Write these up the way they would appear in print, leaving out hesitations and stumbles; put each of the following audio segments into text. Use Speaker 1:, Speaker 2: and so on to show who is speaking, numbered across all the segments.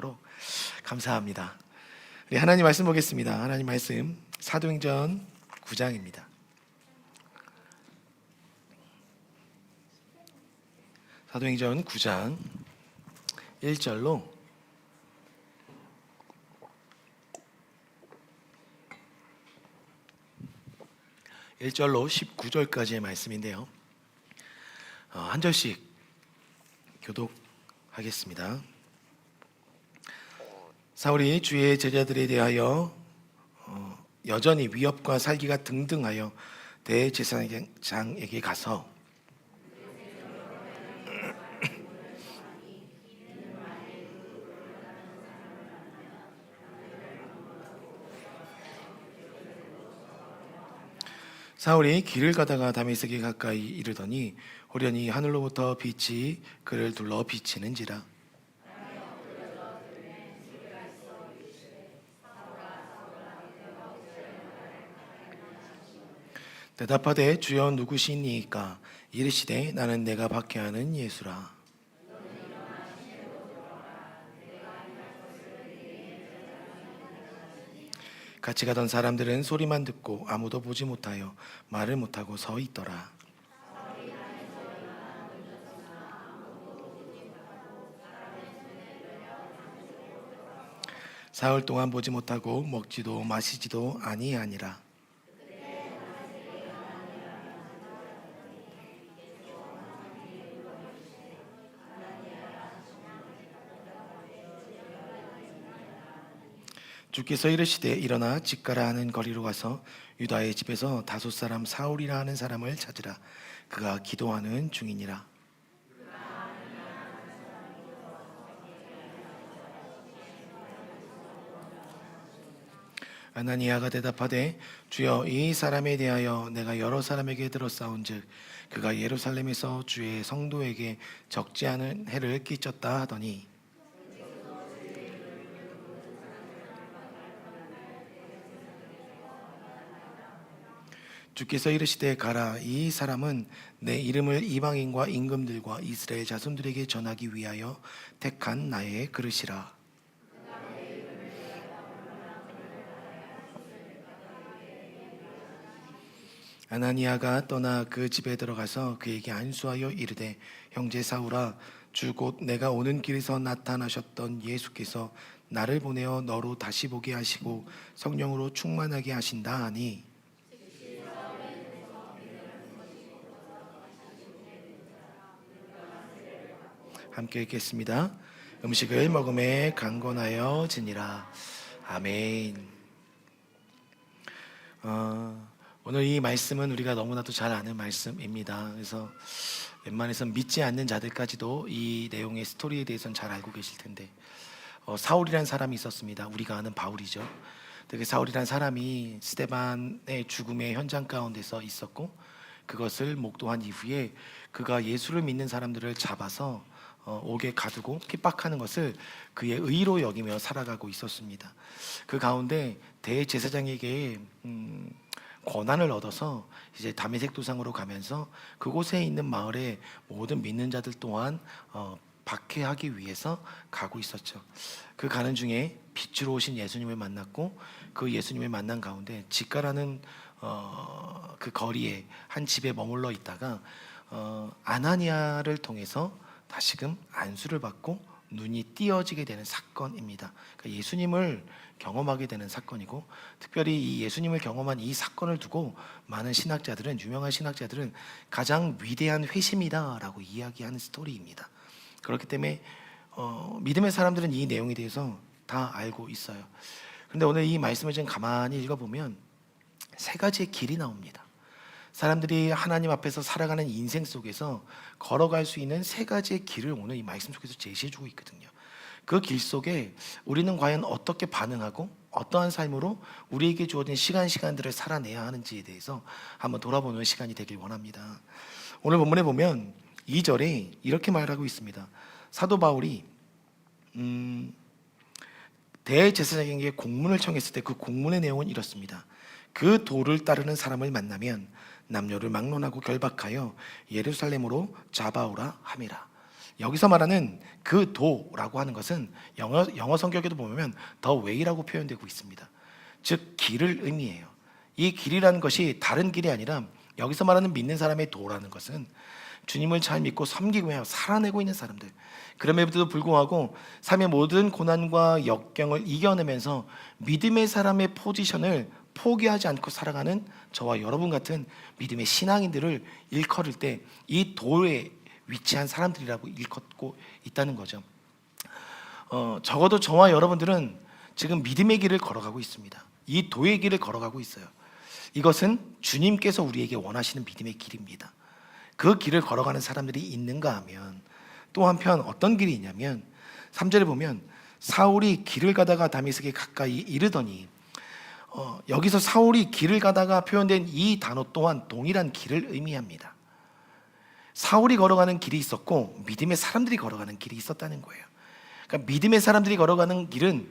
Speaker 1: 있도록 감사합니다. 우리 하나님 말씀 보겠습니다. 하나님 말씀 사도행전 9장입니다. 사도행전 9장 1절로 19절까지의 말씀인데요. 한 절씩 교독하겠습니다. 사울이 주의 제자들에 대하여 여전히 위협과 살기가 등등하여 대제사장에게 가서 사울이 길을 가다가 다메섹에 가까이 이르더니 호련히 하늘로부터 빛이 그를 둘러 비치는지라. 대답하되 주여 누구시니까? 이르시되 나는 내가 박해하는 예수라. 같이 가던 사람들은 소리만 듣고 아무도 보지 못하여 말을 못하고 서 있더라. 사흘 동안 보지 못하고 먹지도 마시지도 아니하니라. 주께서 이르시되 일어나 집 가라 하는 거리로 가서 유다의 집에서 다섯 사람 사울이라 하는 사람을 찾으라. 그가 기도하는 중이니라. 아나니아가 대답하되 주여 이 사람에 대하여 내가 여러 사람에게 들었사온즉 그가 예루살렘에서 주의 성도에게 적지 않은 해를 끼쳤다 하더니 주께서 이르시되 가라. 이 사람은 내 이름을 이방인과 임금들과 이스라엘 자손들에게 전하기 위하여 택한 나의 그릇이라. 아나니아가 떠나 그 집에 들어가서 그에게 안수하여 이르되 형제 사울아 주 곧 내가 오는 길에서 나타나셨던 예수께서 나를 보내어 너로 다시 보게 하시고 성령으로 충만하게 하신다 하니 함께 읽겠습니다. 음식을 먹음에 강건하여 지니라. 아멘. 오늘 이 말씀은 우리가 너무나도 잘 아는 말씀입니다. 그래서 웬만해서 믿지 않는 자들까지도 이 내용의 스토리에 대해서는 잘 알고 계실 텐데 사울이라는 사람이 있었습니다. 우리가 아는 바울이죠. 그 사울이라는 사람이 스데반의 죽음의 현장 가운데서 있었고 그것을 목도한 이후에 그가 예수를 믿는 사람들을 잡아서 옥에 가두고 핍박하는 것을 그의 의로 여기며 살아가고 있었습니다. 그 가운데 대제사장에게 권한을 얻어서 이제 다메섹 도상으로 가면서 그곳에 있는 마을의 모든 믿는 자들 또한 박해하기 위해서 가고 있었죠. 그 가는 중에 빛으로 오신 예수님을 만났고 그 예수님을 만난 가운데 집가라는 그 거리에 한 집에 머물러 있다가 아나니아를 통해서 다시금 안수를 받고 눈이 띄어지게 되는 사건입니다. 그러니까 예수님을 경험하게 되는 사건이고 특별히 이 예수님을 경험한 이 사건을 두고 많은 신학자들은 유명한 신학자들은 가장 위대한 회심이다라고 이야기하는 스토리입니다. 그렇기 때문에 믿음의 사람들은 이 내용에 대해서 다 알고 있어요. 그런데 오늘 이 말씀을 좀 가만히 읽어보면 세 가지의 길이 나옵니다. 사람들이 하나님 앞에서 살아가는 인생 속에서 걸어갈 수 있는 세 가지의 길을 오늘 이 말씀 속에서 제시해주고 있거든요. 그 길 속에 우리는 과연 어떻게 반응하고 어떠한 삶으로 우리에게 주어진 시간들을 살아내야 하는지에 대해서 한번 돌아보는 시간이 되길 원합니다. 오늘 본문에 보면 2절에 이렇게 말하고 있습니다. 사도 바울이 대제사장에게 공문을 청했을 때 그 공문의 내용은 이렇습니다. 그 도를 따르는 사람을 만나면 남녀를 막론하고 결박하여 예루살렘으로 잡아오라 함이라. 여기서 말하는 그 도라고 하는 것은 영어 성격에도 보면 the way라고 표현되고 있습니다. 즉 길을 의미해요. 이 길이라는 것이 다른 길이 아니라 여기서 말하는 믿는 사람의 도라는 것은 주님을 잘 믿고 섬기고 해요. 살아내고 있는 사람들. 그럼에도 불구하고 삶의 모든 고난과 역경을 이겨내면서 믿음의 사람의 포지션을 포기하지 않고 살아가는 저와 여러분 같은 믿음의 신앙인들을 일컬을 때 이 도에 위치한 사람들이라고 일컫고 있다는 거죠. 적어도 저와 여러분들은 지금 믿음의 길을 걸어가고 있습니다. 이 도의 길을 걸어가고 있어요. 이것은 주님께서 우리에게 원하시는 믿음의 길입니다. 그 길을 걸어가는 사람들이 있는가 하면 또 한편 어떤 길이 있냐면 3절에 보면 사울이 길을 가다가 다메섹에 가까이 이르더니 여기서 사울이 길을 가다가 표현된 이 단어 또한 동일한 길을 의미합니다. 사울이 걸어가는 길이 있었고 믿음의 사람들이 걸어가는 길이 있었다는 거예요. 그러니까 믿음의 사람들이 걸어가는 길은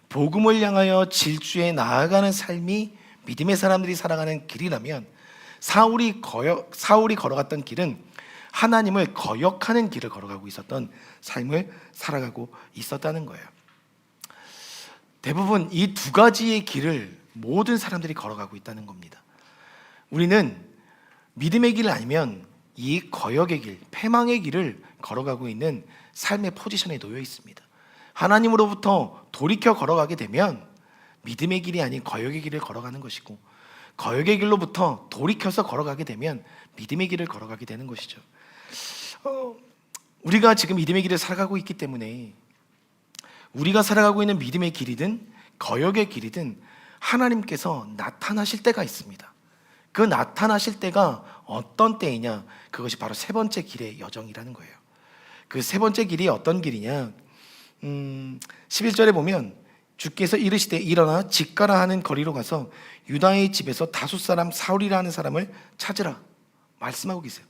Speaker 1: 복음을 향하여 질주해 나아가는 삶이 믿음의 사람들이 살아가는 길이라면 사울이 걸어갔던 길은 하나님을 거역하는 길을 걸어가고 있었던 삶을 살아가고 있었다는 거예요. 대부분 이 두 가지의 길을 모든 사람들이 걸어가고 있다는 겁니다. 우리는 믿음의 길 아니면 이 거역의 길, 패망의 길을 걸어가고 있는 삶의 포지션에 놓여 있습니다. 하나님으로부터 돌이켜 걸어가게 되면 믿음의 길이 아닌 거역의 길을 걸어가는 것이고, 거역의 길로부터 돌이켜서 걸어가게 되면 믿음의 길을 걸어가게 되는 것이죠. 우리가 지금 믿음의 길을 살아가고 있기 때문에 우리가 살아가고 있는 믿음의 길이든 거역의 길이든 하나님께서 나타나실 때가 있습니다. 그 나타나실 때가 어떤 때이냐, 그것이 바로 세 번째 길의 여정이라는 거예요. 그 세 번째 길이 어떤 길이냐, 11절에 보면 주께서 이르시되 일어나 직가라 하는 거리로 가서 유다의 집에서 다숫 사람 사울이라 하는 사람을 찾으라 말씀하고 계세요.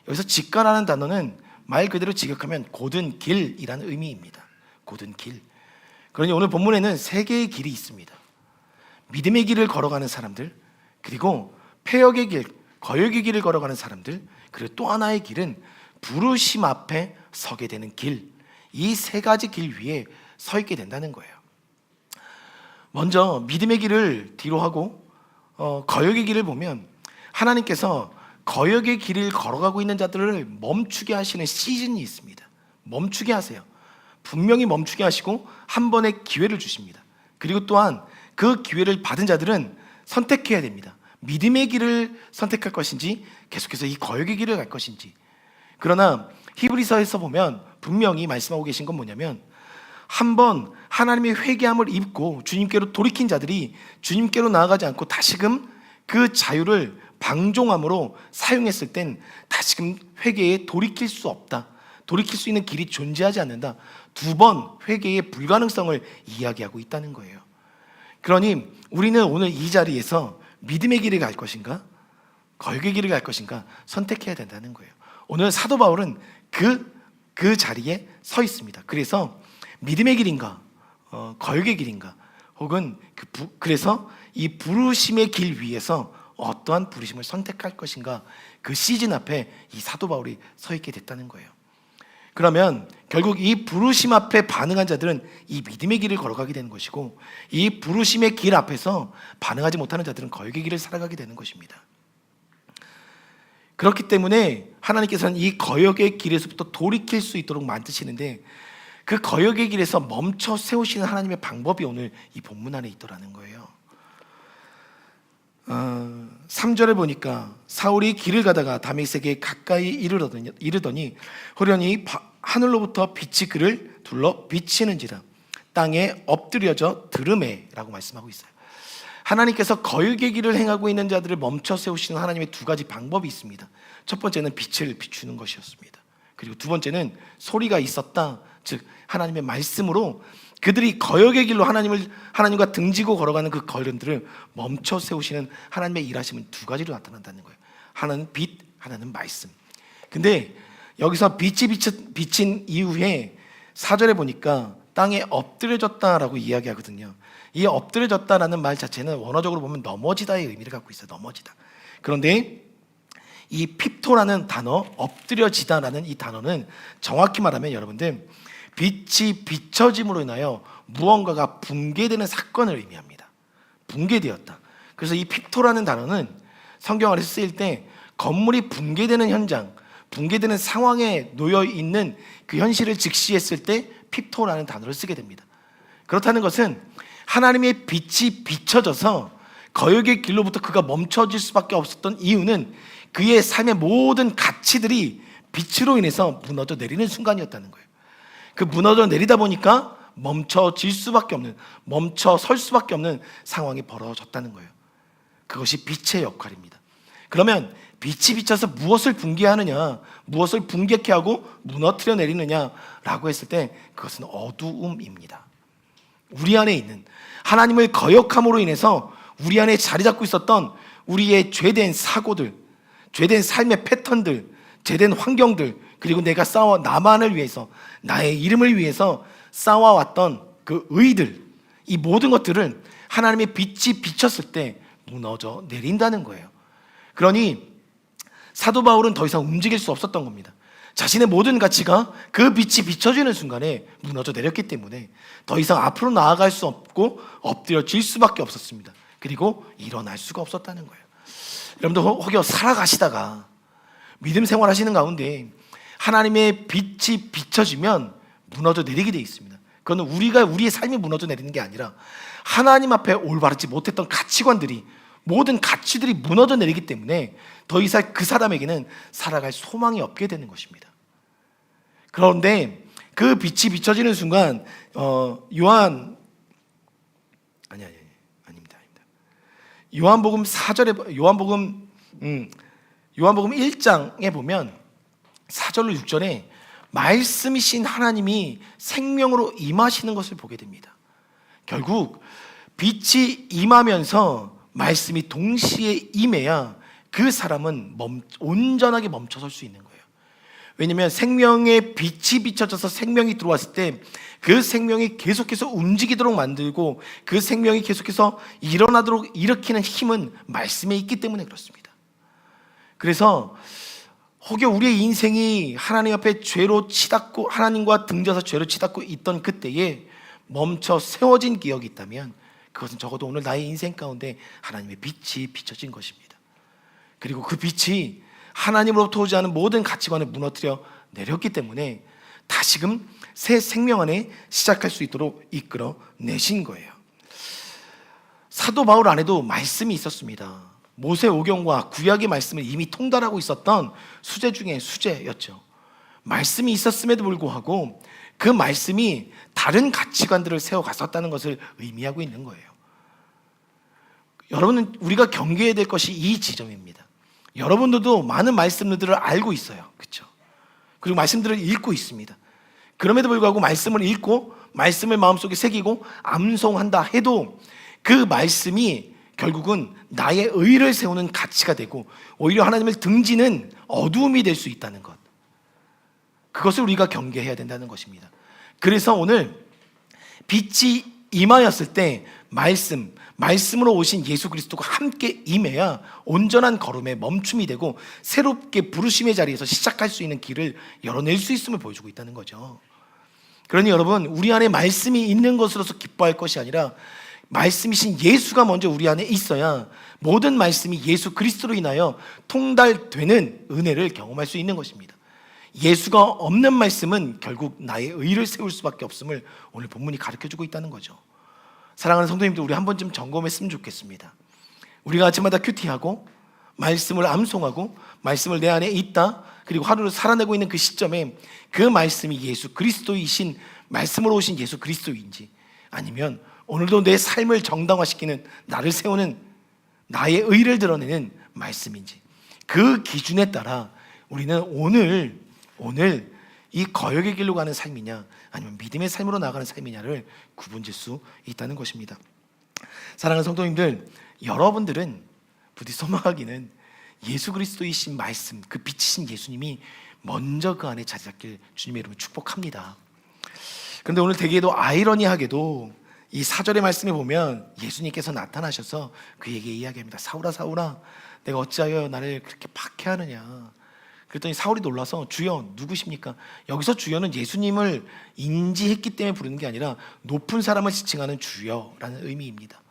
Speaker 1: 여기서 직가라는 단어는 말 그대로 직역하면 고든 길이라는 의미입니다. 고든 길. 그러니 오늘 본문에는 세 개의 길이 있습니다. 믿음의 길을 걸어가는 사람들, 그리고 패역의 길, 거역의 길을 걸어가는 사람들, 그리고 또 하나의 길은 부르심 앞에 서게 되는 길. 이 세 가지 길 위에 서 있게 된다는 거예요. 먼저 믿음의 길을 뒤로 하고 거역의 길을 보면 하나님께서 거역의 길을 걸어가고 있는 자들을 멈추게 하시는 시즌이 있습니다. 멈추게 하세요. 분명히 멈추게 하시고 한 번의 기회를 주십니다. 그리고 또한 그 기회를 받은 자들은 선택해야 됩니다. 믿음의 길을 선택할 것인지 계속해서 이 거역의 길을 갈 것인지. 그러나 히브리서에서 보면 분명히 말씀하고 계신 건 뭐냐면, 한번 하나님의 회개함을 입고 주님께로 돌이킨 자들이 주님께로 나아가지 않고 다시금 그 자유를 방종함으로 사용했을 땐 다시금 회개에 돌이킬 수 없다, 돌이킬 수 있는 길이 존재하지 않는다, 두 번 회개의 불가능성을 이야기하고 있다는 거예요. 그러니 우리는 오늘 이 자리에서 믿음의 길을 갈 것인가, 거역의 길을 갈 것인가 선택해야 된다는 거예요. 오늘 사도 바울은 그 자리에 서 있습니다. 그래서 믿음의 길인가, 거역의 길인가, 혹은 그래서 이 부르심의 길 위에서 어떠한 부르심을 선택할 것인가, 그 시즌 앞에 이 사도 바울이 서 있게 됐다는 거예요. 그러면 결국 이 부르심 앞에 반응한 자들은 이 믿음의 길을 걸어가게 되는 것이고, 이 부르심의 길 앞에서 반응하지 못하는 자들은 거역의 길을 살아가게 되는 것입니다. 그렇기 때문에 하나님께서는 이 거역의 길에서부터 돌이킬 수 있도록 만드시는데, 그 거역의 길에서 멈춰 세우시는 하나님의 방법이 오늘 이 본문 안에 있더라는 거예요. 3절에 보니까 사울이 길을 가다가 다메섹에 가까이 이르더니 호련히 하늘로부터 빛이 그를 둘러 비치는지라 땅에 엎드려져 들으매라고 말씀하고 있어요. 하나님께서 거역의 길을 행하고 있는 자들을 멈춰 세우시는 하나님의 두 가지 방법이 있습니다. 첫 번째는 빛을 비추는 것이었습니다. 그리고 두 번째는 소리가 있었다, 즉 하나님의 말씀으로 그들이 거역의 길로 하나님과 등지고 걸어가는 그 걸음들을 멈춰 세우시는 하나님의 일하심은 두 가지로 나타난다는 거예요. 하나는 빛, 하나는 말씀. 근데 여기서 빛이 비친 이후에 4절에 보니까 땅에 엎드려졌다라고 이야기하거든요. 이 엎드려졌다라는 말 자체는 원어적으로 보면 넘어지다의 의미를 갖고 있어요. 넘어지다. 그런데 이 핍토라는 단어, 엎드려지다라는 이 단어는 정확히 말하면 여러분들 빛이 비춰짐으로 인하여 무언가가 붕괴되는 사건을 의미합니다. 붕괴되었다. 그래서 이 핍토라는 단어는 성경 안에서 쓰일 때 건물이 붕괴되는 현장, 붕괴되는 상황에 놓여 있는 그 현실을 직시했을 때 핍토라는 단어를 쓰게 됩니다. 그렇다는 것은 하나님의 빛이 비춰져서 거역의 길로부터 그가 멈춰질 수밖에 없었던 이유는 그의 삶의 모든 가치들이 빛으로 인해서 무너져 내리는 순간이었다는 거예요. 그 무너져 내리다 보니까 멈춰질 수밖에 없는, 멈춰 설 수밖에 없는 상황이 벌어졌다는 거예요. 그것이 빛의 역할입니다. 그러면 빛이 비쳐서 무엇을 붕괴하느냐, 무엇을 붕괴케 하고 무너뜨려 내리느냐라고 했을 때 그것은 어두움입니다. 우리 안에 있는 하나님을 거역함으로 인해서 우리 안에 자리 잡고 있었던 우리의 죄된 사고들, 죄된 삶의 패턴들, 죄된 환경들, 그리고 내가 나만을 위해서, 나의 이름을 위해서 쌓아왔던 그 의들, 이 모든 것들을 하나님의 빛이 비쳤을 때 무너져 내린다는 거예요. 그러니 사도 바울은 더 이상 움직일 수 없었던 겁니다. 자신의 모든 가치가 그 빛이 비춰지는 순간에 무너져 내렸기 때문에 더 이상 앞으로 나아갈 수 없고 엎드려질 수밖에 없었습니다. 그리고 일어날 수가 없었다는 거예요. 여러분들 혹여 살아가시다가 믿음 생활하시는 가운데 하나님의 빛이 비춰지면 무너져 내리게 되어 있습니다. 그건 우리의 삶이 무너져 내리는 게 아니라 하나님 앞에 올바르지 못했던 가치관들이, 모든 가치들이 무너져 내리기 때문에 더 이상 그 사람에게는 살아갈 소망이 없게 되는 것입니다. 그런데 그 빛이 비춰지는 순간 요한복음 4절에 요한복음 1장에 보면 4절로 6절에 말씀이신 하나님이 생명으로 임하시는 것을 보게 됩니다. 결국 빛이 임하면서 말씀이 동시에 임해야 그 사람은 온전하게 멈춰설 수 있는 거예요. 왜냐하면 생명의 빛이 비춰져서 생명이 들어왔을 때 그 생명이 계속해서 움직이도록 만들고 그 생명이 계속해서 일어나도록 일으키는 힘은 말씀에 있기 때문에 그렇습니다. 그래서 혹여 우리의 인생이 하나님 앞에 죄로 치닫고, 하나님과 등져서 죄로 치닫고 있던 그때에 멈춰 세워진 기억이 있다면 그것은 적어도 오늘 나의 인생 가운데 하나님의 빛이 비춰진 것입니다. 그리고 그 빛이 하나님으로부터 오지 않은 모든 가치관을 무너뜨려 내렸기 때문에 다시금 새 생명 안에 시작할 수 있도록 이끌어 내신 거예요. 사도 바울 안에도 말씀이 있었습니다. 모세오경과 구약의 말씀을 이미 통달하고 있었던 수제 중에 수제였죠. 말씀이 있었음에도 불구하고 그 말씀이 다른 가치관들을 세워갔었다는 것을 의미하고 있는 거예요. 여러분은 우리가 경계해야 될 것이 이 지점입니다. 여러분들도 많은 말씀들을 알고 있어요. 그렇죠? 그리고 말씀들을 읽고 있습니다. 그럼에도 불구하고 말씀을 읽고 말씀을 마음속에 새기고 암송한다 해도 그 말씀이 결국은 나의 의를 세우는 가치가 되고 오히려 하나님을 등지는 어두움이 될 수 있다는 것, 그것을 우리가 경계해야 된다는 것입니다. 그래서 오늘 빛이 임하였을 때 말씀으로 오신 예수 그리스도가 함께 임해야 온전한 걸음의 멈춤이 되고 새롭게 부르심의 자리에서 시작할 수 있는 길을 열어낼 수 있음을 보여주고 있다는 거죠. 그러니 여러분, 우리 안에 말씀이 있는 것으로서 기뻐할 것이 아니라 말씀이신 예수가 먼저 우리 안에 있어야 모든 말씀이 예수 그리스도로 인하여 통달되는 은혜를 경험할 수 있는 것입니다. 예수가 없는 말씀은 결국 나의 의를 세울 수밖에 없음을 오늘 본문이 가르쳐주고 있다는 거죠. 사랑하는 성도님들, 우리 한 번쯤 점검했으면 좋겠습니다. 우리가 아침마다 큐티하고 말씀을 암송하고 말씀을 내 안에 있다, 그리고 하루를 살아내고 있는 그 시점에 그 말씀이 예수 그리스도이신, 말씀으로 오신 예수 그리스도인지, 아니면 오늘도 내 삶을 정당화시키는, 나를 세우는, 나의 의를 드러내는 말씀인지, 그 기준에 따라 우리는 오늘 이 거역의 길로 가는 삶이냐 아니면 믿음의 삶으로 나아가는 삶이냐를 구분질 수 있다는 것입니다. 사랑하는 성도님들, 여러분들은 부디 소망하기는 예수 그리스도이신 말씀, 그 빛이신 예수님이 먼저 그 안에 자리 잡길 주님의 이름으로 축복합니다. 그런데 오늘 되게도 아이러니하게도 이 4절의 말씀에 보면 예수님께서 나타나셔서 그에게 이야기합니다. 사울아 사울아, 내가 어찌하여 나를 그렇게 박해하느냐. 그랬더니 사울이 놀라서 주여 누구십니까? 여기서 주여는 예수님을 인지했기 때문에 부르는 게 아니라 높은 사람을 지칭하는 주여라는 의미입니다.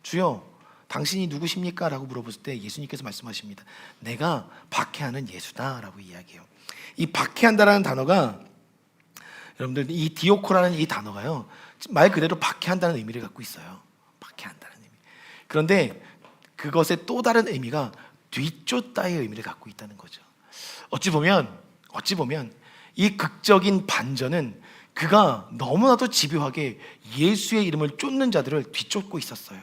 Speaker 1: 주여 당신이 누구십니까? 라고 물어봤을 때 예수님께서 말씀하십니다. 내가 박해하는 예수다 라고 이야기해요. 이 박해한다라는 단어가, 여러분들 이 디오코라는 이 단어가요, 말 그대로 박해한다는 의미를 갖고 있어요. 박해한다는 의미. 그런데 그것의 또 다른 의미가 뒤쫓다의 의미를 갖고 있다는 거죠. 어찌 보면 이 극적인 반전은 그가 너무나도 집요하게 예수의 이름을 쫓는 자들을 뒤쫓고 있었어요.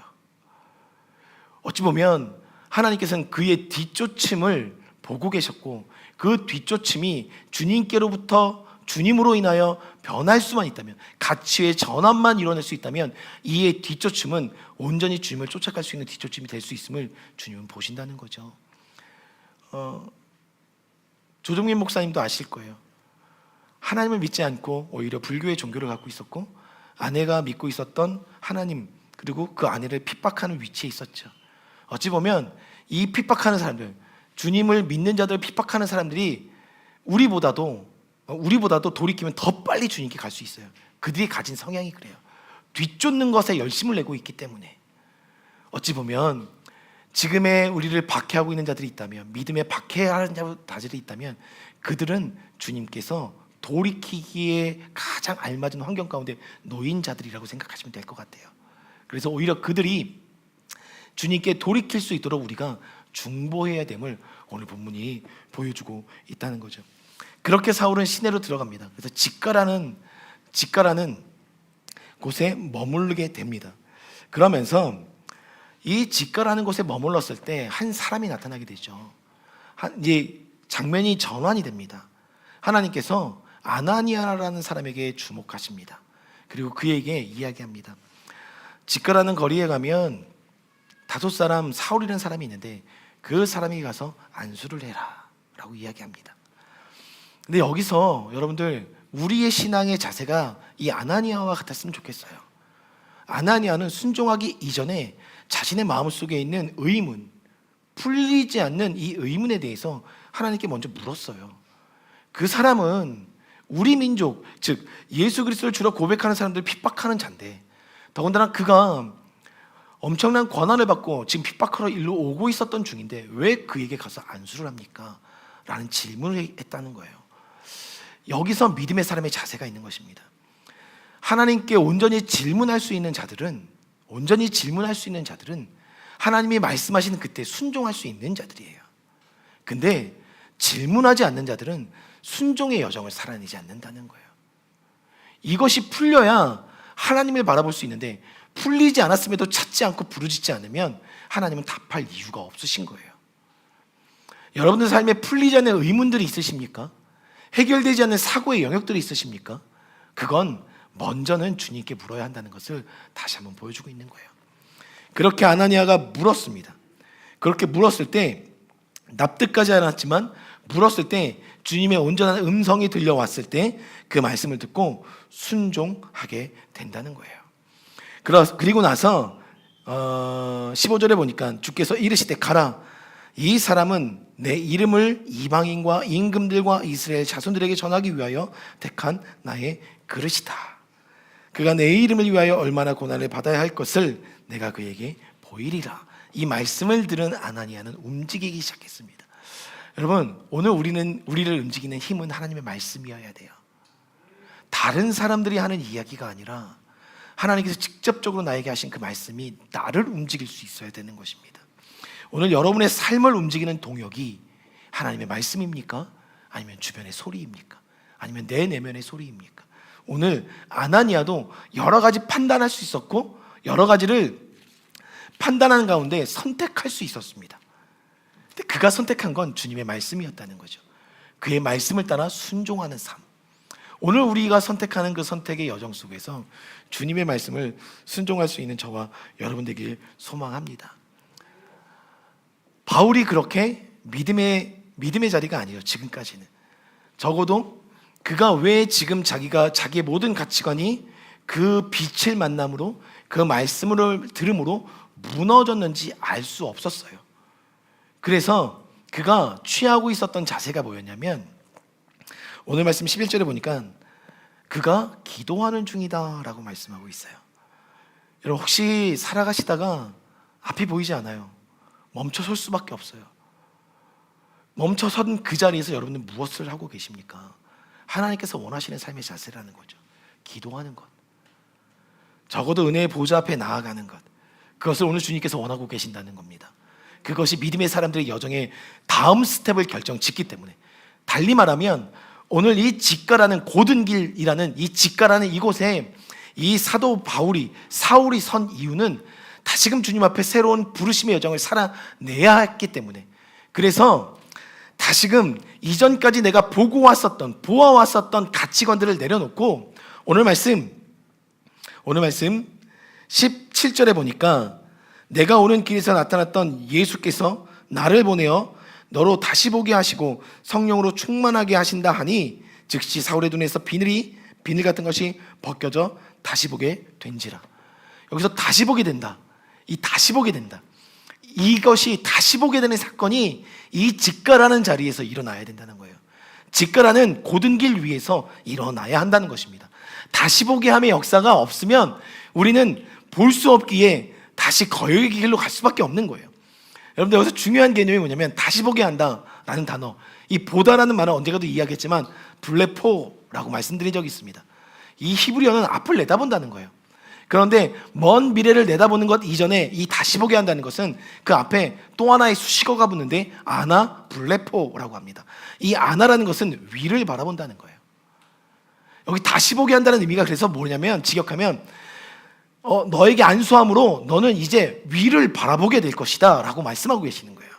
Speaker 1: 어찌 보면 하나님께서는 그의 뒤쫓음을 보고 계셨고, 그 뒤쫓음이 주님으로 인하여 변할 수만 있다면, 가치의 전환만 이뤄낼 수 있다면, 이의 뒤쫓음은 온전히 주님을 쫓아갈 수 있는 뒤쫓음이 될 수 있음을 주님은 보신다는 거죠. 조정민 목사님도 아실 거예요. 하나님을 믿지 않고 오히려 불교의 종교를 갖고 있었고, 아내가 믿고 있었던 하나님, 그리고 그 아내를 핍박하는 위치에 있었죠. 어찌 보면 이 핍박하는 사람들, 주님을 믿는 자들 핍박하는 사람들이 우리보다도 돌이키면 더 빨리 주님께 갈 수 있어요. 그들이 가진 성향이 그래요. 뒤쫓는 것에 열심을 내고 있기 때문에. 어찌 보면 지금의 우리를 박해하고 있는 자들이 있다면, 믿음에 박해하는 자들이 있다면, 그들은 주님께서 돌이키기에 가장 알맞은 환경 가운데 놓인 자들이라고 생각하시면 될 것 같아요. 그래서 오히려 그들이 주님께 돌이킬 수 있도록 우리가 중보해야 됨을 오늘 본문이 보여주고 있다는 거죠. 그렇게 사울은 시내로 들어갑니다. 그래서 직가라는 곳에 머무르게 됩니다. 그러면서 이 직가라는 곳에 머물렀을 때 한 사람이 나타나게 되죠. 이제 장면이 전환이 됩니다. 하나님께서 아나니아라는 사람에게 주목하십니다. 그리고 그에게 이야기합니다. 직가라는 거리에 가면 5 사울이라는 사람이 있는데 그 사람이 가서 안수를 해라 라고 이야기합니다. 근데 여기서 여러분들, 우리의 신앙의 자세가 이 아나니아와 같았으면 좋겠어요. 아나니아는 순종하기 이전에 자신의 마음속에 있는 의문, 풀리지 않는 이 의문에 대해서 하나님께 먼저 물었어요. 그 사람은 우리 민족, 즉 예수 그리스도를 주로 고백하는 사람들을 핍박하는 자인데, 더군다나 그가 엄청난 권한을 받고 지금 핍박하러 일로 오고 있었던 중인데 왜 그에게 가서 안수를 합니까? 라는 질문을 했다는 거예요. 여기서 믿음의 사람의 자세가 있는 것입니다. 하나님께 온전히 질문할 수 있는 자들은 하나님이 말씀하시는 그때 순종할 수 있는 자들이에요. 근데 질문하지 않는 자들은 순종의 여정을 살아내지 않는다는 거예요. 이것이 풀려야 하나님을 바라볼 수 있는데, 풀리지 않았음에도 찾지 않고 부르짖지 않으면 하나님은 답할 이유가 없으신 거예요. 여러분들 삶에 풀리지 않는 의문들이 있으십니까? 해결되지 않는 사고의 영역들이 있으십니까? 그건 먼저는 주님께 물어야 한다는 것을 다시 한번 보여주고 있는 거예요. 그렇게 아나니아가 물었습니다. 그렇게 물었을 때 납득하지 않았지만, 물었을 때 주님의 온전한 음성이 들려왔을 때 그 말씀을 듣고 순종하게 된다는 거예요. 그리고 나서 15절에 보니까 주께서 이르시되 가라, 이 사람은 내 이름을 이방인과 임금들과 이스라엘 자손들에게 전하기 위하여 택한 나의 그릇이다. 그가 내 이름을 위하여 얼마나 고난을 받아야 할 것을 내가 그에게 보이리라. 이 말씀을 들은 아나니아는 움직이기 시작했습니다. 여러분, 오늘 우리를 움직이는 힘은 하나님의 말씀이어야 돼요. 다른 사람들이 하는 이야기가 아니라 하나님께서 직접적으로 나에게 하신 그 말씀이 나를 움직일 수 있어야 되는 것입니다. 오늘 여러분의 삶을 움직이는 동역이 하나님의 말씀입니까? 아니면 주변의 소리입니까? 아니면 내 내면의 소리입니까? 오늘 아나니아도 여러 가지 판단할 수 있었고, 여러 가지를 판단하는 가운데 선택할 수 있었습니다. 근데 그가 선택한 건 주님의 말씀이었다는 거죠. 그의 말씀을 따라 순종하는 삶. 오늘 우리가 선택하는 그 선택의 여정 속에서 주님의 말씀을 순종할 수 있는 저와 여러분 되길 소망합니다. 바울이 그렇게 믿음의 자리가 아니에요. 지금까지는. 적어도 그가 왜 지금 자기의 모든 가치관이 그 빛을 만남으로, 그 말씀을 들음으로 무너졌는지 알 수 없었어요. 그래서 그가 취하고 있었던 자세가 뭐였냐면 오늘 말씀 11절에 보니까 그가 기도하는 중이다 라고 말씀하고 있어요. 여러분 혹시 살아가시다가 앞이 보이지 않아요? 멈춰 설 수밖에 없어요. 멈춰 선 그 자리에서 여러분은 무엇을 하고 계십니까? 하나님께서 원하시는 삶의 자세라는 거죠. 기도하는 것, 적어도 은혜의 보좌 앞에 나아가는 것, 그것을 오늘 주님께서 원하고 계신다는 겁니다. 그것이 믿음의 사람들의 여정의 다음 스텝을 결정짓기 때문에, 달리 말하면 오늘 이 직가라는 고든 길이라는 이 직가라는 이곳에 이 사도 사울이 선 이유는 다시금 주님 앞에 새로운 부르심의 여정을 살아내야 했기 때문에, 그래서 다시금 이전까지 내가 보아왔었던 가치관들을 내려놓고 오늘 말씀 17절에 보니까 내가 오는 길에서 나타났던 예수께서 나를 보내어 너로 다시 보게 하시고 성령으로 충만하게 하신다 하니 즉시 사울의 눈에서 비늘 같은 것이 벗겨져 다시 보게 된지라. 여기서 다시 보게 된다. 이것이 다시 보게 되는 사건이 이 직가라는 자리에서 일어나야 된다는 거예요. 직가라는 고든 길 위에서 일어나야 한다는 것입니다. 다시 보게 함의 역사가 없으면 우리는 볼 수 없기에 다시 거역의 길로 갈 수밖에 없는 거예요. 여러분들 여기서 중요한 개념이 뭐냐면 다시 보게 한다라는 단어, 이 보다라는 말은 언제가도 이야기했지만 블레포라고 말씀드린 적이 있습니다. 이 히브리어는 앞을 내다본다는 거예요. 그런데 먼 미래를 내다보는 것 이전에 이 다시 보게 한다는 것은 그 앞에 또 하나의 수식어가 붙는데 아나 블레포라고 합니다. 이 아나라는 것은 위를 바라본다는 거예요. 여기 다시 보게 한다는 의미가 그래서 뭐냐면 직역하면 너에게 안수함으로 너는 이제 위를 바라보게 될 것이다 라고 말씀하고 계시는 거예요.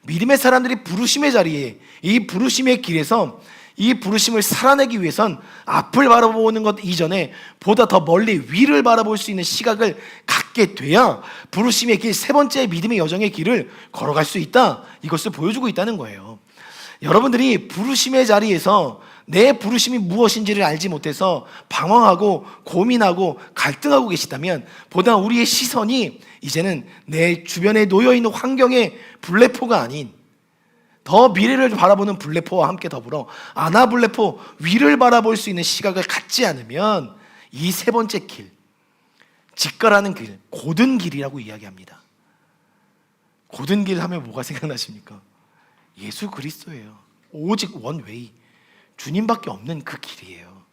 Speaker 1: 믿음의 사람들이 부르심의 자리에, 이 부르심의 길에서 이 부르심을 살아내기 위해선 앞을 바라보는 것 이전에 보다 더 멀리 위를 바라볼 수 있는 시각을 갖게 돼야 부르심의 길, 세 번째 믿음의 여정의 길을 걸어갈 수 있다, 이것을 보여주고 있다는 거예요. 여러분들이 부르심의 자리에서 내 부르심이 무엇인지를 알지 못해서 방황하고 고민하고 갈등하고 계시다면 보다 우리의 시선이 이제는 내 주변에 놓여있는 환경의 블레포가 아닌 더 미래를 바라보는 블레포와 함께 더불어 아나 블레포, 위를 바라볼 수 있는 시각을 갖지 않으면 이 세 번째 길, 직가라는 길, 고든 길이라고 이야기합니다. 고든 길 하면 뭐가 생각나십니까? 예수 그리스도예요. 오직 원웨이, 주님밖에 없는 그 길이에요.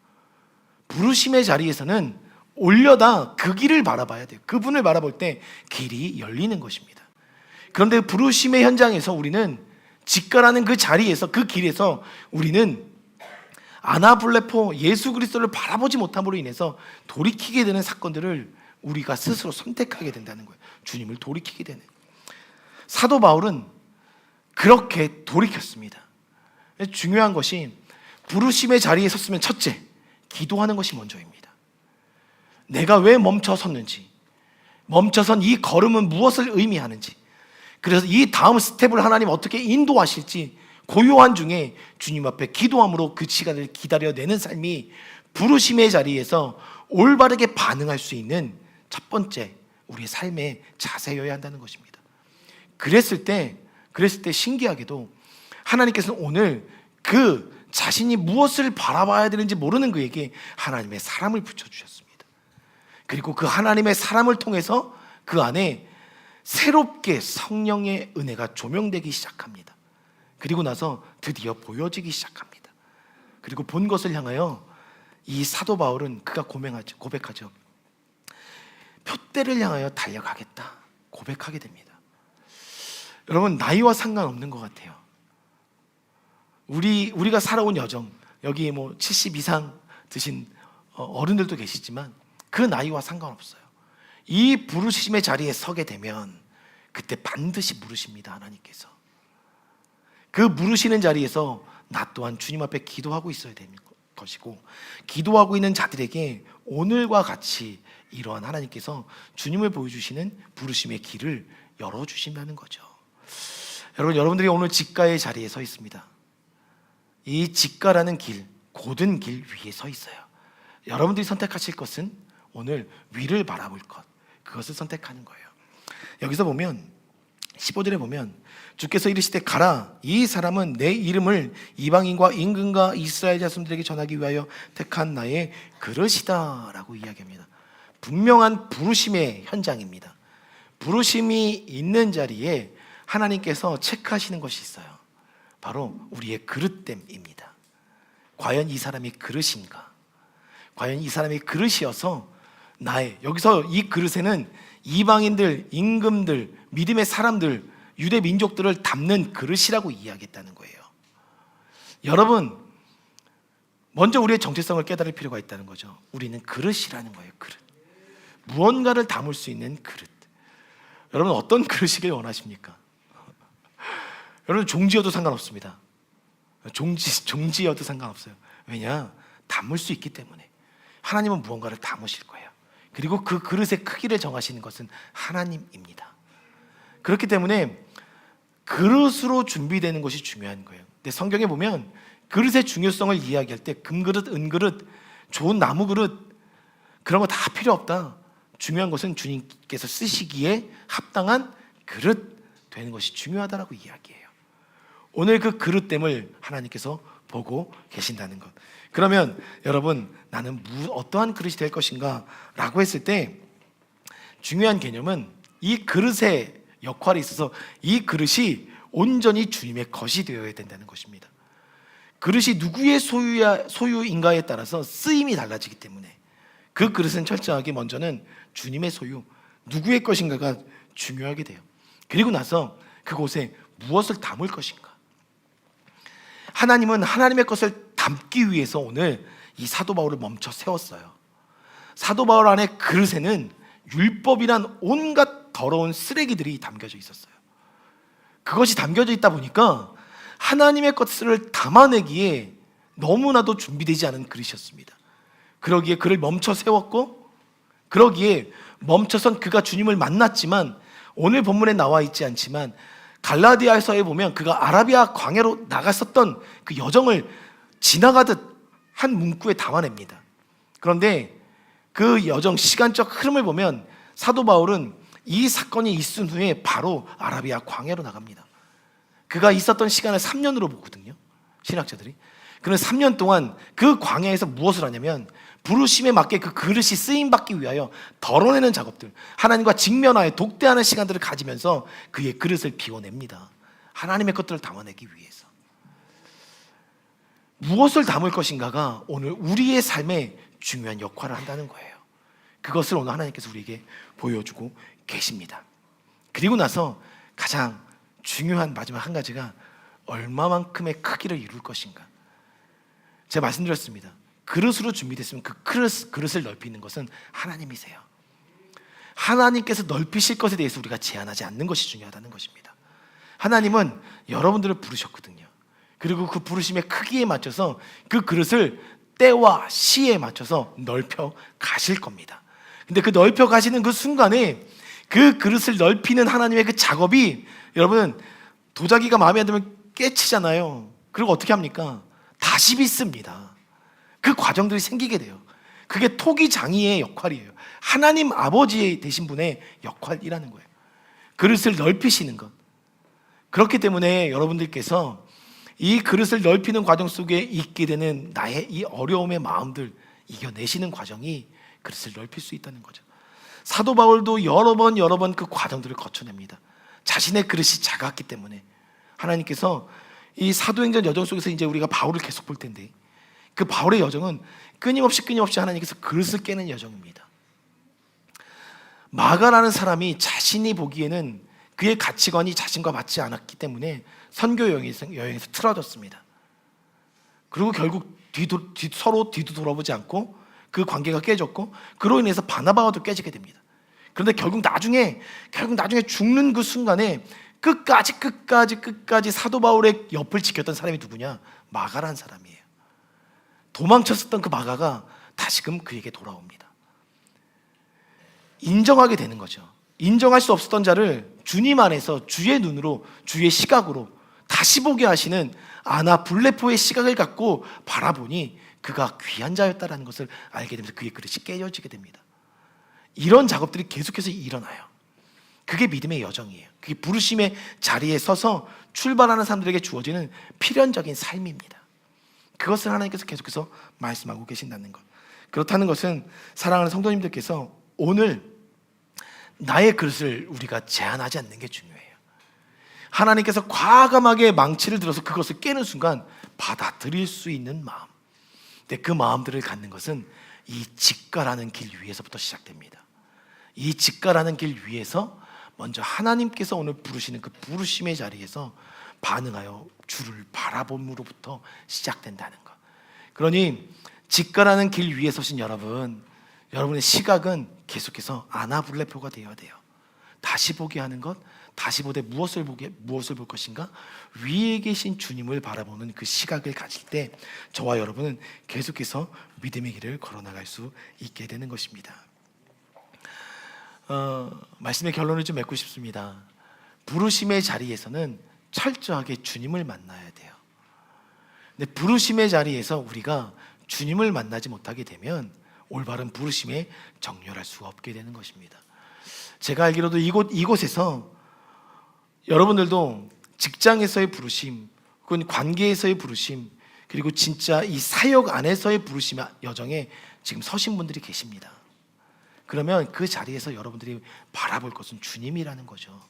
Speaker 1: 부르심의 자리에서는 올려다 그 길을 바라봐야 돼요. 그분을 바라볼 때 길이 열리는 것입니다. 그런데 부르심의 현장에서 우리는 직가라는 그 자리에서, 그 길에서 우리는 아나블레포 예수 그리스도를 바라보지 못함으로 인해서 돌이키게 되는 사건들을 우리가 스스로 선택하게 된다는 거예요. 주님을 돌이키게 되는. 사도 바울은 그렇게 돌이켰습니다. 중요한 것이 부르심의 자리에 섰으면 첫째, 기도하는 것이 먼저입니다. 내가 왜 멈춰 섰는지, 멈춰선 이 걸음은 무엇을 의미하는지, 그래서 이 다음 스텝을 하나님 어떻게 인도하실지 고요한 중에 주님 앞에 기도함으로 그 시간을 기다려내는 삶이 부르심의 자리에서 올바르게 반응할 수 있는 첫 번째 우리의 삶의 자세여야 한다는 것입니다. 그랬을 때 신기하게도 하나님께서는 오늘 그 자신이 무엇을 바라봐야 되는지 모르는 그에게 하나님의 사람을 붙여주셨습니다. 그리고 그 하나님의 사람을 통해서 그 안에 새롭게 성령의 은혜가 조명되기 시작합니다. 그리고 나서 드디어 보여지기 시작합니다. 그리고 본 것을 향하여 이 사도 바울은 그가 고백하죠. 표대를 향하여 달려가겠다 고백하게 됩니다. 여러분, 나이와 상관없는 것 같아요. 우리가 살아온 여정, 여기 70 이상 드신 어른들도 계시지만 그 나이와 상관없어요. 이 부르심의 자리에 서게 되면 그때 반드시 물으십니다. 하나님께서 그 물으시는 자리에서 나 또한 주님 앞에 기도하고 있어야 되는 것이고, 기도하고 있는 자들에게 오늘과 같이 이러한 하나님께서 주님을 보여주시는 부르심의 길을 열어주신다는 거죠. 여러분들이 오늘 직가의 자리에 서 있습니다. 이 직가라는 길, 고든 길 위에 서 있어요. 여러분들이 선택하실 것은 오늘 위를 바라볼 것, 그것을 선택하는 거예요. 여기서 보면 15절에 보면 주께서 이르시되 가라, 이 사람은 내 이름을 이방인과 임금과 이스라엘 자손들에게 전하기 위하여 택한 나의 그릇이다 라고 이야기합니다. 분명한 부르심의 현장입니다. 부르심이 있는 자리에 하나님께서 체크하시는 것이 있어요. 바로 우리의 그릇됨입니다. 과연 이 사람이 그릇인가? 과연 이 사람이 그릇이어서 여기서 이 그릇에는 이방인들, 임금들, 믿음의 사람들, 유대 민족들을 담는 그릇이라고 이야기했다는 거예요. 여러분, 먼저 우리의 정체성을 깨달을 필요가 있다는 거죠. 우리는 그릇이라는 거예요. 그릇. 무언가를 담을 수 있는 그릇. 여러분, 어떤 그릇이길 원하십니까? 여러분, 종지여도 상관없습니다. 종지여도 상관없어요. 왜냐? 담을 수 있기 때문에. 하나님은 무언가를 담으실 거예요. 그리고 그 그릇의 크기를 정하시는 것은 하나님입니다. 그렇기 때문에 그릇으로 준비되는 것이 중요한 거예요. 근데 성경에 보면 그릇의 중요성을 이야기할 때 금그릇, 은그릇, 좋은 나무 그릇 그런 거 다 필요 없다. 중요한 것은 주님께서 쓰시기에 합당한 그릇 되는 것이 중요하다라고 이야기해요. 오늘 그 그릇됨을 하나님께서 보고 계신다는 것. 그러면 여러분, 나는 어떠한 그릇이 될 것인가 라고 했을 때 중요한 개념은 이 그릇의 역할에 있어서 이 그릇이 온전히 주님의 것이 되어야 된다는 것입니다. 그릇이 누구의 소유인가에 따라서 쓰임이 달라지기 때문에 그 그릇은 철저하게 먼저는 주님의 소유, 누구의 것인가가 중요하게 돼요. 그리고 나서 그곳에 무엇을 담을 것인가. 하나님은 하나님의 것을 담기 위해서 오늘 이 사도 바울을 멈춰 세웠어요. 사도 바울 안에 그릇에는 율법이란 온갖 더러운 쓰레기들이 담겨져 있었어요. 그것이 담겨져 있다 보니까 하나님의 것을 담아내기에 너무나도 준비되지 않은 그릇이었습니다. 그러기에 그를 멈춰 세웠고, 그러기에 멈춰선 그가 주님을 만났지만 오늘 본문에 나와 있지 않지만 갈라디아서에 보면 그가 아라비아 광야로 나갔었던 그 여정을 지나가듯 한 문구에 담아냅니다. 그런데 그 여정 시간적 흐름을 보면 사도 바울은 이 사건이 있은 후에 바로 아라비아 광야로 나갑니다. 그가 있었던 시간을 3년으로 보거든요, 신학자들이. 그는 3년 동안 그 광야에서 무엇을 하냐면 부르심에 맞게 그 그릇이 쓰임받기 위하여 덜어내는 작업들, 하나님과 직면하여 독대하는 시간들을 가지면서 그의 그릇을 비워냅니다. 하나님의 것들을 담아내기 위해서. 무엇을 담을 것인가가 오늘 우리의 삶에 중요한 역할을 한다는 거예요. 그것을 오늘 하나님께서 우리에게 보여주고 계십니다. 그리고 나서 가장 중요한 마지막 한 가지가 얼마만큼의 크기를 이룰 것인가. 제가 말씀드렸습니다. 그릇으로 준비됐으면 그 그릇을 넓히는 것은 하나님이세요. 하나님께서 넓히실 것에 대해서 우리가 제한하지 않는 것이 중요하다는 것입니다. 하나님은 여러분들을 부르셨거든요. 그리고 그 부르심의 크기에 맞춰서 그 그릇을 때와 시에 맞춰서 넓혀 가실 겁니다. 근데 그 넓혀 가시는 그 순간에 그 그릇을 넓히는 하나님의 그 작업이, 여러분, 도자기가 마음에 안 들면 깨치잖아요. 그리고 어떻게 합니까? 다시 빚습니다. 그 과정들이 생기게 돼요. 그게 토기장이의 역할이에요. 하나님 아버지 되신 분의 역할이라는 거예요. 그릇을 넓히시는 것. 그렇기 때문에 여러분들께서 이 그릇을 넓히는 과정 속에 있게 되는 나의 이 어려움의 마음들 이겨내시는 과정이 그릇을 넓힐 수 있다는 거죠. 사도 바울도 여러 번 그 과정들을 거쳐냅니다. 자신의 그릇이 작았기 때문에 하나님께서 이 사도행전 여정 속에서 이제 우리가 바울을 계속 볼 텐데, 그 바울의 여정은 끊임없이 하나님께서 그릇을 깨는 여정입니다. 마가라는 사람이 자신이 보기에는 그의 가치관이 자신과 맞지 않았기 때문에 선교 여행에서 틀어졌습니다. 그리고 결국 서로 뒤도 돌아보지 않고 그 관계가 깨졌고, 그로 인해서 바나바와도 깨지게 됩니다. 그런데 결국 나중에 죽는 그 순간에 끝까지 사도 바울의 옆을 지켰던 사람이 누구냐? 마가라는 사람이에요. 도망쳤었던 그 마가가 다시금 그에게 돌아옵니다. 인정하게 되는 거죠. 인정할 수 없었던 자를 주님 안에서 주의 눈으로, 주의 시각으로 다시 보게 하시는 아나 블레포의 시각을 갖고 바라보니 그가 귀한 자였다는 것을 알게 되면서 그의 그릇이 깨져지게 됩니다. 이런 작업들이 계속해서 일어나요. 그게 믿음의 여정이에요. 그게 부르심의 자리에 서서 출발하는 사람들에게 주어지는 필연적인 삶입니다. 그것을 하나님께서 계속해서 말씀하고 계신다는 것. 그렇다는 것은 사랑하는 성도님들께서 오늘 나의 그릇을 우리가 제한하지 않는 게 중요해요. 하나님께서 과감하게 망치를 들어서 그것을 깨는 순간 받아들일 수 있는 마음. 근데 그 마음들을 갖는 것은 이 직가라는 길 위에서부터 시작됩니다. 이 직가라는 길 위에서 먼저 하나님께서 오늘 부르시는 그 부르심의 자리에서 반응하여 주를 바라봄으로부터 시작된다는 것. 그러니 직가라는 길 위에 서신 여러분의 시각은 계속해서 아나블레표가 되어야 돼요. 다시 보게 하는 것, 다시 보되 무엇을 볼 것인가? 위에 계신 주님을 바라보는 그 시각을 가질 때 저와 여러분은 계속해서 믿음의 길을 걸어나갈 수 있게 되는 것입니다. 말씀의 결론을 좀 맺고 싶습니다. 부르심의 자리에서는 철저하게 주님을 만나야 돼요. 근데 부르심의 자리에서 우리가 주님을 만나지 못하게 되면 올바른 부르심에 정렬할 수가 없게 되는 것입니다. 제가 알기로도 이곳에서 여러분들도 직장에서의 부르심, 혹은 관계에서의 부르심, 그리고 진짜 이 사역 안에서의 부르심 여정에 지금 서신 분들이 계십니다. 그러면 그 자리에서 여러분들이 바라볼 것은 주님이라는 거죠.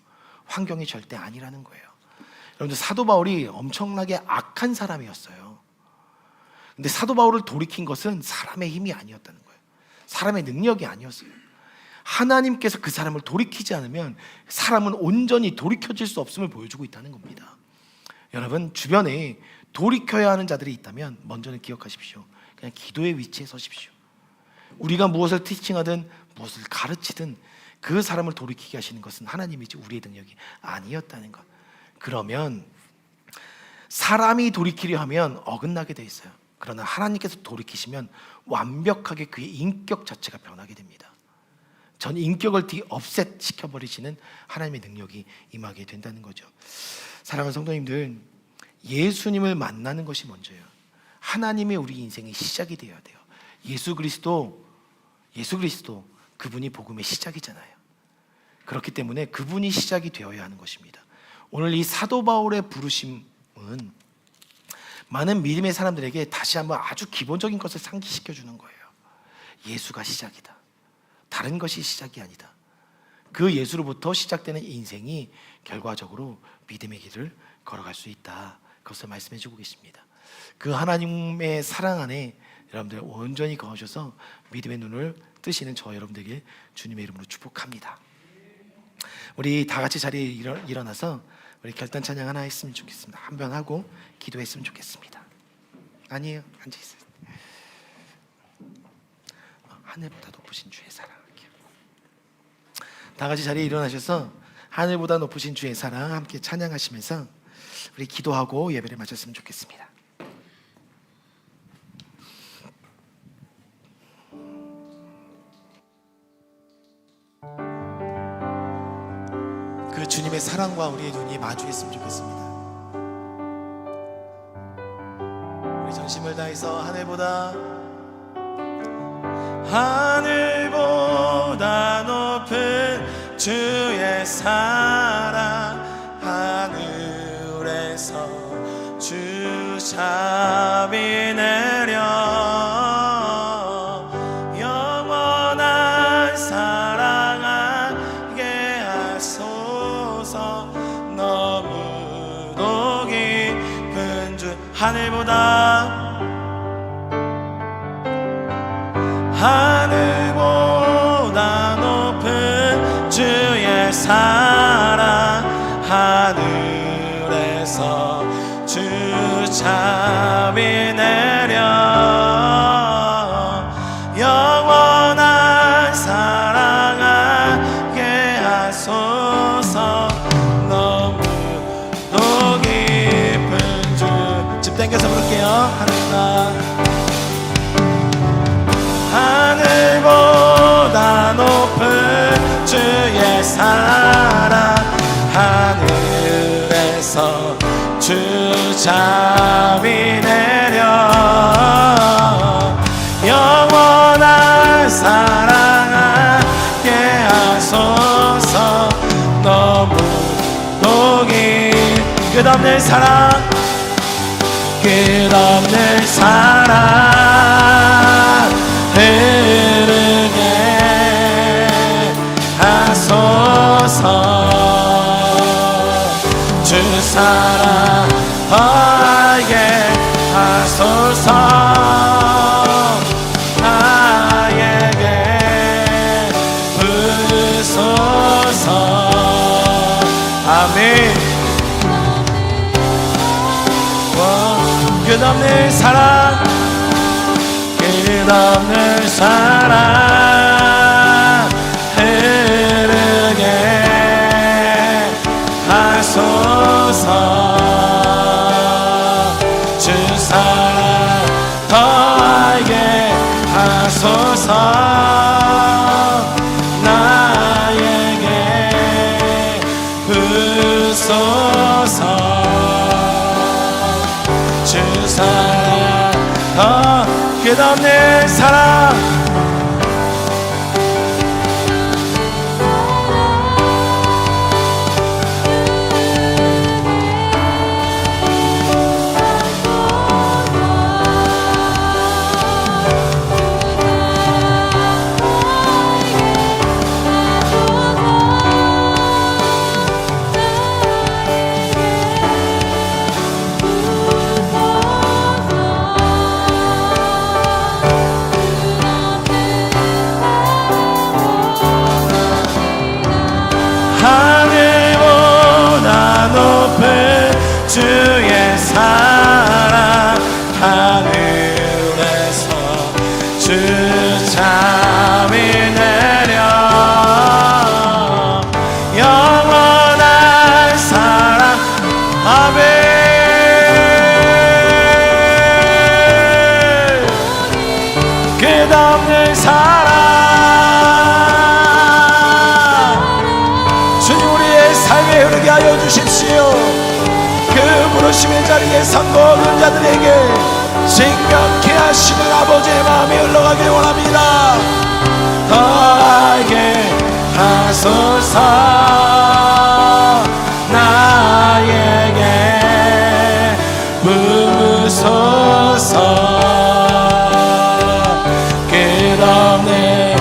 Speaker 1: 환경이 절대 아니라는 거예요. 여러분들 사도 바울이 엄청나게 악한 사람이었어요. 근데 사도 바울을 돌이킨 것은 사람의 힘이 아니었다는 거예요. 사람의 능력이 아니었어요. 하나님께서 그 사람을 돌이키지 않으면 사람은 온전히 돌이켜질 수 없음을 보여주고 있다는 겁니다. 여러분 주변에 돌이켜야 하는 자들이 있다면 먼저는 기억하십시오. 그냥 기도의 위치에 서십시오. 우리가 무엇을 티칭하든 무엇을 가르치든 그 사람을 돌이키게 하시는 것은 하나님이지 우리의 능력이 아니었다는 것. 그러면 사람이 돌이키려 하면 어긋나게 돼 있어요. 그러나 하나님께서 돌이키시면 완벽하게 그의 인격 자체가 변하게 됩니다. 전 인격을 업셋 시켜버리시는 하나님의 능력이 임하게 된다는 거죠. 사랑하는 성도님들, 예수님을 만나는 것이 먼저예요. 하나님의 우리 인생의 시작이 되어야 돼요. 예수 그리스도 그분이 복음의 시작이잖아요. 그렇기 때문에 그분이 시작이 되어야 하는 것입니다. 오늘 이 사도 바울의 부르심은 많은 믿음의 사람들에게 다시 한번 아주 기본적인 것을 상기시켜 주는 거예요. 예수가 시작이다. 다른 것이 시작이 아니다. 그 예수로부터 시작되는 인생이 결과적으로 믿음의 길을 걸어갈 수 있다. 그것을 말씀해 주고 계십니다. 그 하나님의 사랑 안에 여러분들 온전히 거하셔서 믿음의 눈을 뜨시는 저 여러분들에게 주님의 이름으로 축복합니다. 우리 다 같이 자리에 일어나서 우리 결단 찬양 하나 했으면 좋겠습니다. 한 번 하고 기도했으면 좋겠습니다. 아니에요, 앉아있어요. 하늘보다 높으신 주의 사랑. 다 같이 자리에 일어나셔서 하늘보다 높으신 주의 사랑 함께 찬양하시면서 우리 기도하고 예배를 마쳤으면 좋겠습니다. 그 주님의 사랑과 우리의 눈이 마주했으면 좋겠습니다. 우리 전심을 다해서 하늘보다 높은 주의 사랑, 하늘에서 주 자비 내려 영원한 사랑하게 하소서. 너무도 깊은 주 하늘보다 높은 주의 사랑, 하늘에서 주 자비 내려 영원한 사랑하게 하소서. 너무도 깊은 주. 집 당겨서 부를게요. 하늘보다 높은 주의 사랑, 하늘에서 주 자비 내려 영원한 사랑하게 하소서. 끝없는 사랑 끝없는 사랑 흐르게 하소서 주 사랑 알게 하소서 나에게 부소서 아멘 끝없는 사랑 끝없는 사랑 흐르게 하소서 주 사랑 더 알게 하소서 나에게 부소서 주 사랑 더 끝없는 사랑 하늘보다 높은 주의 사랑 하늘에서 주 잠이 내려 영원한 사랑 아멘 끝없는 사랑 삶에 흐르게 하여 주십시오. 그 부르심의 자리에 선 모든 자들에게 생명케 하시는 아버지의 마음이 흘러가길 원합니다. 더 알게 하소서 나에게 부소서 끝없는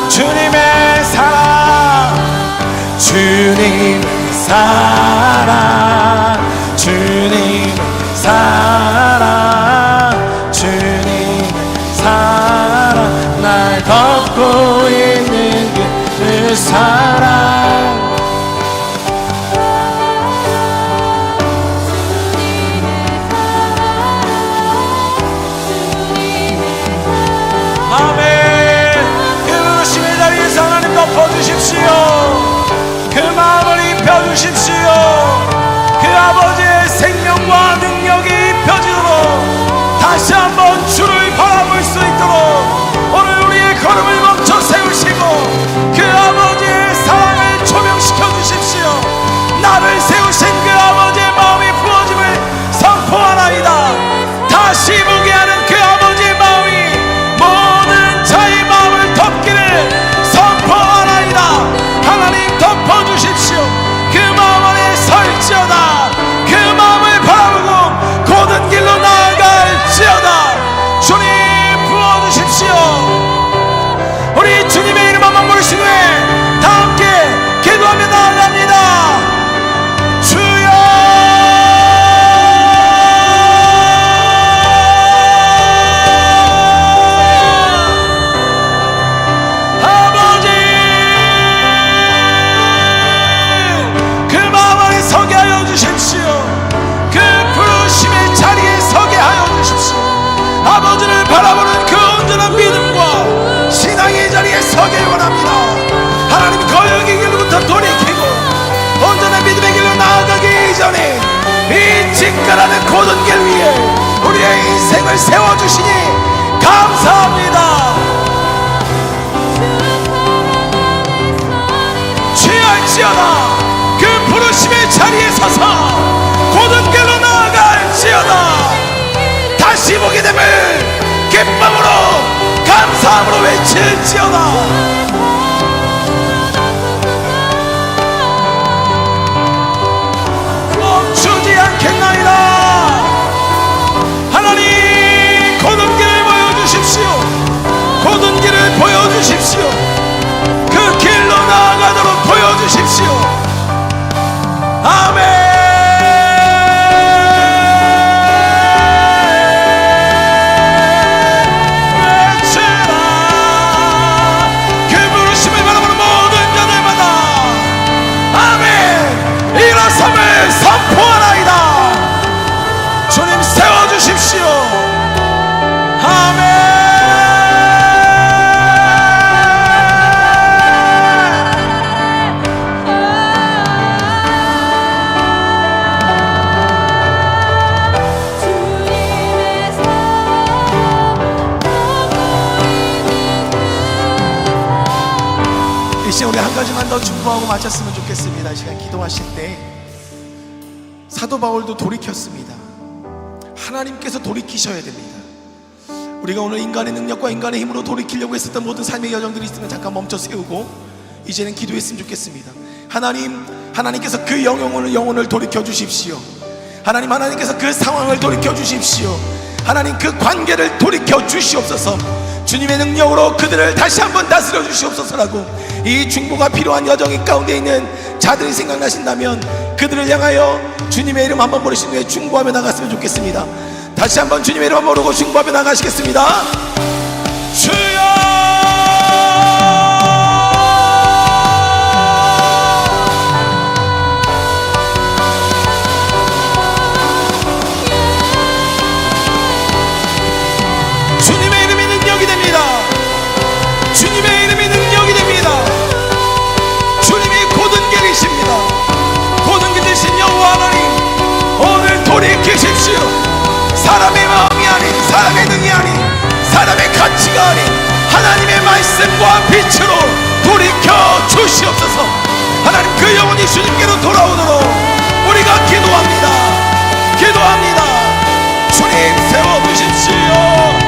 Speaker 1: 주님의 사랑 주님 사랑 주님 사랑 주님 사랑 날 덮고 있는 그 사랑 아멘 그 부르심의 자리에서 하나님 덮어주십시오 그 마음을 입혀주십시오 그 아버지의 생명과 능력이 입혀지도록 다시 한번 주를 바라볼 수 있도록 오늘 우리의 걸음을 멈춰 세우시고 그 아버지의 사랑을 조명시켜 주십시오 나를 세우신 그 아버지의 마음이 부어짐을 선포하나이다 다시 보게 하는 그 아버지의 마음이 모든 자의 마음을 덮기를 선포하나이다 하나님 덮어주십시오 그 마음 안에 설지어다 그 마음을 바라보고 고든 길로 나아갈지어다 주님 부어주십시오 우리 주님의 이름 한번 부르신 후에 다 함께 기도하며 나아갑니다 주여 아버지 그 마음 안에 서게 하여 주십시오 그 부르심의 자리에 서게 하여 주십시오 아버지를 바라보는 그 온전한 믿음과 신앙의 자리에 서게 원합니다 하나님 거역의 길로부터 돌이키고 온전한 믿음의 길로 나아가기 이전에 이 직가라는 고든 길 위에 우리의 인생을 세워주시니 감사합니다 취할지어다 그 부르심의 자리에 서서 고든 길로 나아갈지어다 다시 보게 됨을 기쁨으로 감사함으로 외칠지어다 오 우리 한 가지만 더 중보하고 마쳤으면 좋겠습니다. 이 시간 기도하실 때 사도 바울도 돌이켰습니다. 하나님께서 돌이키셔야 됩니다. 우리가 오늘 인간의 능력과 인간의 힘으로 돌이키려고 했었던 모든 삶의 여정들이 있으면 잠깐 멈춰 세우고 이제는 기도했으면 좋겠습니다. 하나님께서 그 영혼을 돌이켜 주십시오. 하나님께서 그 상황을 돌이켜 주십시오. 하나님 그 관계를 돌이켜 주시옵소서. 주님의 능력으로 그들을 다시 한번 다스려 주시옵소서라고 이 중보가 필요한 여정 가운데 있는 자들이 생각나신다면 그들을 향하여 주님의 이름 한번 부르신 후에 중보하며 나갔으면 좋겠습니다. 다시 한번 주님의 이름 한번 부르고 중보하며 나가시겠습니다. 주여 돌이키십시오. 사람의 마음이 아닌, 사람의 능이 아닌, 사람의 가치가 아닌 하나님의 말씀과 빛으로 돌이켜 주시옵소서. 하나님 그 영혼이 주님께로 돌아오도록 우리가 기도합니다. 기도합니다. 주님 세워주십시오.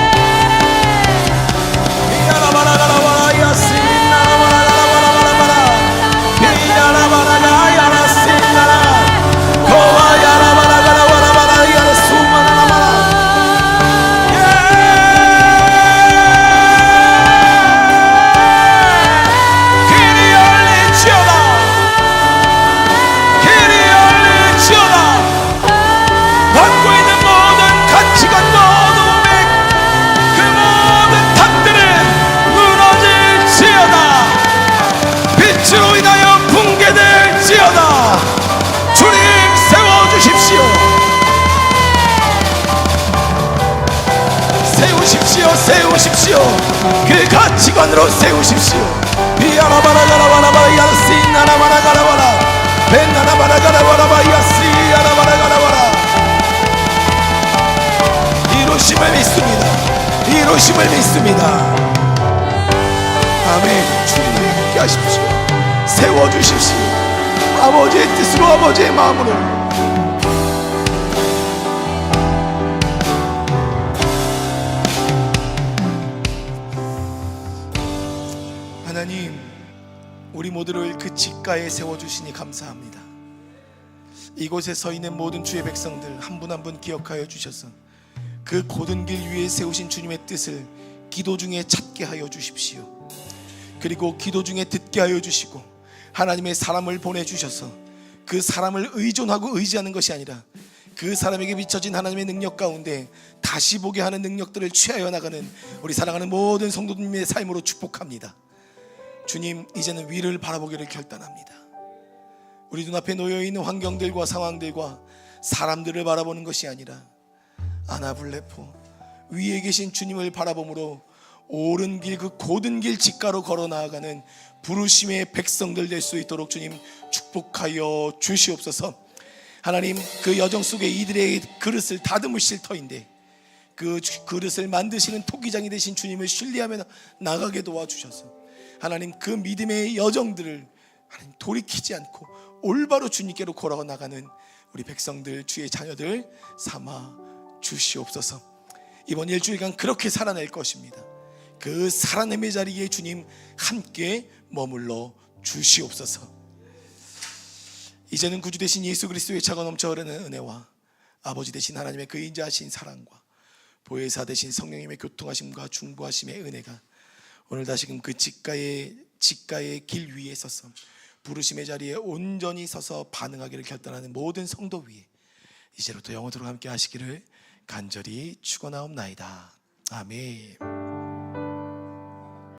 Speaker 1: 세우십시오. 그 가치관으로 세우십시오. 비아라바라가라바라바 야시 나라바라가라바라 벤나라바라가라바라바 야시 야라바라가라바라. 이루심을 믿습니다. 이루심을 믿습니다. 아멘. 주님 함께 하십시오. 세워주십시오. 아버지의 뜻으로 아버지의 마음으로. 하나님, 우리 모두를 그 직가에 세워주시니 감사합니다. 이곳에 서 있는 모든 주의 백성들 한 분 한 분 기억하여 주셔서 그 고든 길 위에 세우신 주님의 뜻을 기도 중에 찾게 하여 주십시오. 그리고 기도 중에 듣게 하여 주시고 하나님의 사람을 보내주셔서 그 사람을 의존하고 의지하는 것이 아니라 그 사람에게 비춰진 하나님의 능력 가운데 다시 보게 하는 능력들을 취하여 나가는 우리 사랑하는 모든 성도님의 삶으로 축복합니다. 주님, 이제는 위를 바라보기를 결단합니다. 우리 눈앞에 놓여있는 환경들과 상황들과 사람들을 바라보는 것이 아니라 아나블레포 위에 계신 주님을 바라봄으로 옳은 길, 그 고든 길 직가로 걸어 나아가는 부르심의 백성들 될 수 있도록 주님 축복하여 주시옵소서. 하나님, 그 여정 속에 이들의 그릇을 다듬으실 터인데 그 그릇을 만드시는 토기장이 되신 주님을 신뢰하며 나가게 도와주셔서 하나님 그 믿음의 여정들을 하나님 돌이키지 않고 올바로 주님께로 걸어 나가는 우리 백성들, 주의 자녀들 삼아 주시옵소서. 이번 일주일간 그렇게 살아낼 것입니다. 그 살아남의 자리에 주님 함께 머물러 주시옵소서. 이제는 구주 되신 예수 그리스도의 차가 넘쳐 흐르는 은혜와 아버지 되신 하나님의 그 인자하신 사랑과 보혜사 되신 성령님의 교통하심과 중보하심의 은혜가 오늘 다시금 그 직가의 길 위에 서서 부르심의 자리에 온전히 서서 반응하기를 결단하는 모든 성도 위에 이제부터 영원토록 함께 하시기를 간절히 축원하옵나이다. 아멘.